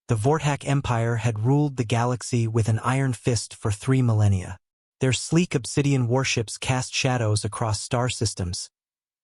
The Vortac Empire had ruled the galaxy with an iron fist for 3 millennia. Their sleek obsidian warships cast shadows across star systems,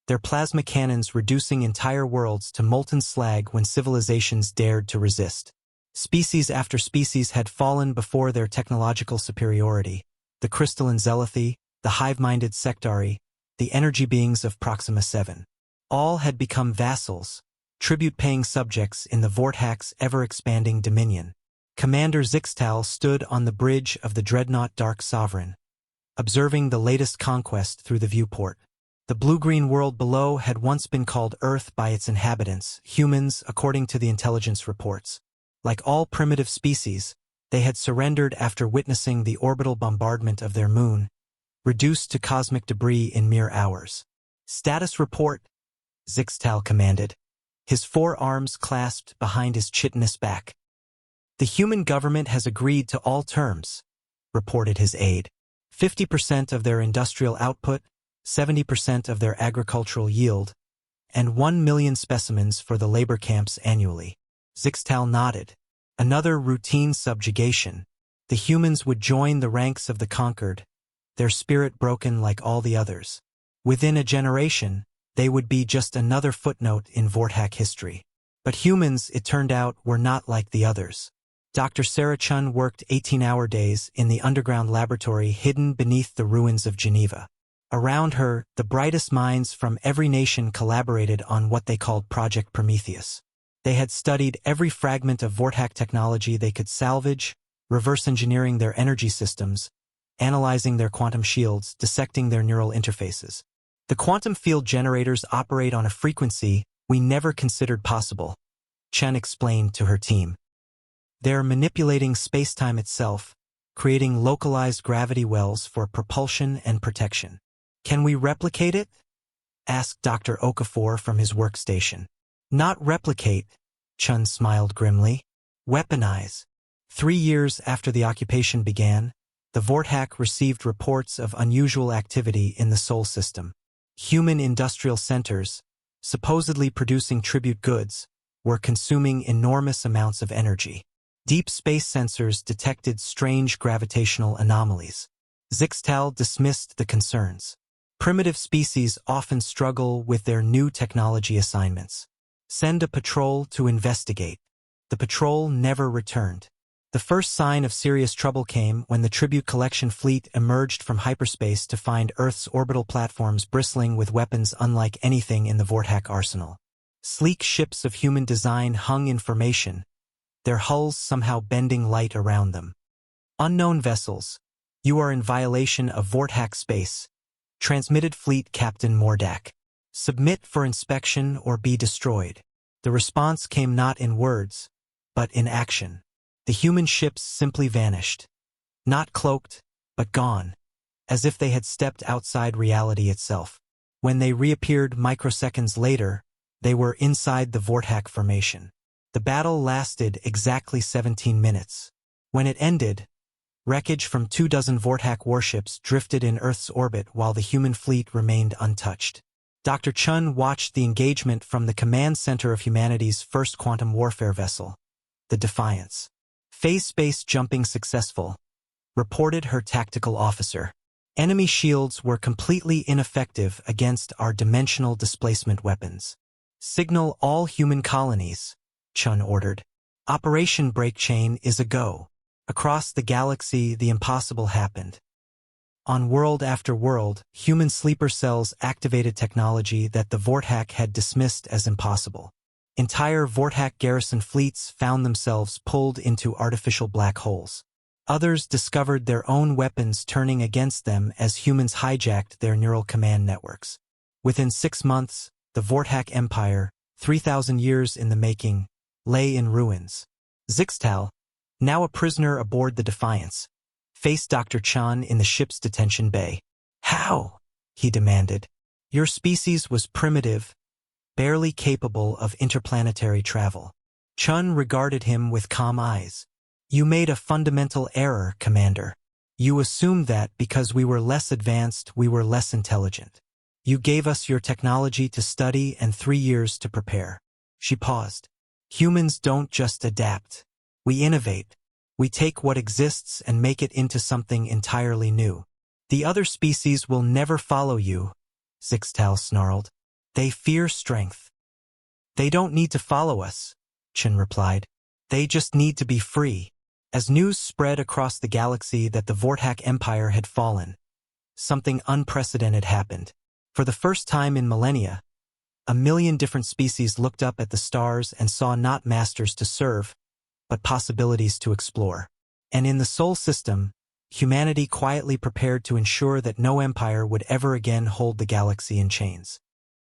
their plasma cannons reducing entire worlds to molten slag when civilizations dared to resist. Species after species had fallen before their technological superiority. The crystalline zealoty, the hive-minded sectari, the energy beings of Proxima 7. All had become vassals, tribute-paying subjects in the Vortac's ever-expanding dominion. Commander Zixtal stood on the bridge of the dreadnought Dark Sovereign, observing the latest conquest through the viewport. The blue-green world below had once been called Earth by its inhabitants, humans, according to the intelligence reports. Like all primitive species, they had surrendered after witnessing the orbital bombardment of their moon, reduced to cosmic debris in mere hours. "Status report," Zixtal commanded, his 4 arms clasped behind his chitinous back. "The human government has agreed to all terms," reported his aide. 50% of their industrial output, 70% of their agricultural yield, and 1 million specimens for the labor camps annually. Zixtal nodded. Another routine subjugation. The humans would join the ranks of the conquered, their spirit broken like all the others. Within a generation, they would be just another footnote in Vortac history. But humans, it turned out, were not like the others. Dr. Sarah Chun worked 18-hour days in the underground laboratory hidden beneath the ruins of Geneva. Around her, the brightest minds from every nation collaborated on what they called Project Prometheus. They had studied every fragment of Vortac technology they could salvage, reverse engineering their energy systems, analyzing their quantum shields, dissecting their neural interfaces. The quantum field generators operate on a frequency we never considered possible, Chen explained to her team. They're manipulating space-time itself, creating localized gravity wells for propulsion and protection. "Can we replicate it?" asked Dr. Okafor from his workstation. "Not replicate," Chun smiled grimly. "Weaponize." 3 years after the occupation began, the Vortac received reports of unusual activity in the Sol system. Human industrial centers, supposedly producing tribute goods, were consuming enormous amounts of energy. Deep space sensors detected strange gravitational anomalies. Zixtal dismissed the concerns. Primitive species often struggle with their new technology assignments. Send a patrol to investigate. The patrol never returned. The first sign of serious trouble came when the tribute collection fleet emerged from hyperspace to find Earth's orbital platforms bristling with weapons unlike anything in the Vortac arsenal. Sleek ships of human design hung in formation, their hulls somehow bending light around them. "Unknown vessels, you are in violation of Vortac space," transmitted Fleet Captain Mordak. "Submit for inspection or be destroyed." The response came not in words, but in action. The human ships simply vanished. Not cloaked, but gone, as if they had stepped outside reality itself. When they reappeared microseconds later, they were inside the Vortac formation. The battle lasted exactly 17 minutes. When it ended, wreckage from 24 Vortac warships drifted in Earth's orbit while the human fleet remained untouched. Dr. Chun watched the engagement from the command center of humanity's first quantum warfare vessel, the Defiance. "Phase space jumping successful," reported her tactical officer. "Enemy shields were completely ineffective against our dimensional displacement weapons. Signal all human colonies," Chun ordered. "Operation breakchain is a go." Across the galaxy, the impossible happened. On world after world, human sleeper cells activated technology that the Vortac had dismissed as impossible. Entire Vortac garrison fleets found themselves pulled into artificial black holes. Others discovered their own weapons turning against them as humans hijacked their neural command networks. Within 6 months, the Vortac Empire, 3,000 years in the making, lay in ruins. Zixtal, now a prisoner aboard the Defiance, faced Dr. Chan in the ship's detention bay. "How?" he demanded. "Your species was primitive, barely capable of interplanetary travel." Chun regarded him with calm eyes. "You made a fundamental error, Commander. You assumed that because we were less advanced, we were less intelligent. You gave us your technology to study and 3 years to prepare." She paused. "Humans don't just adapt. We innovate. We take what exists and make it into something entirely new. The other species will never follow you, Zixtal snarled. They fear strength. They don't need to follow us, Chen replied. They just need to be free. As news spread across the galaxy that the Vortac Empire had fallen, something unprecedented happened. For the first time in millennia, 1,000,000 different species looked up at the stars and saw not masters to serve, but possibilities to explore. And in the Sol system, humanity quietly prepared to ensure that no empire would ever again hold the galaxy in chains.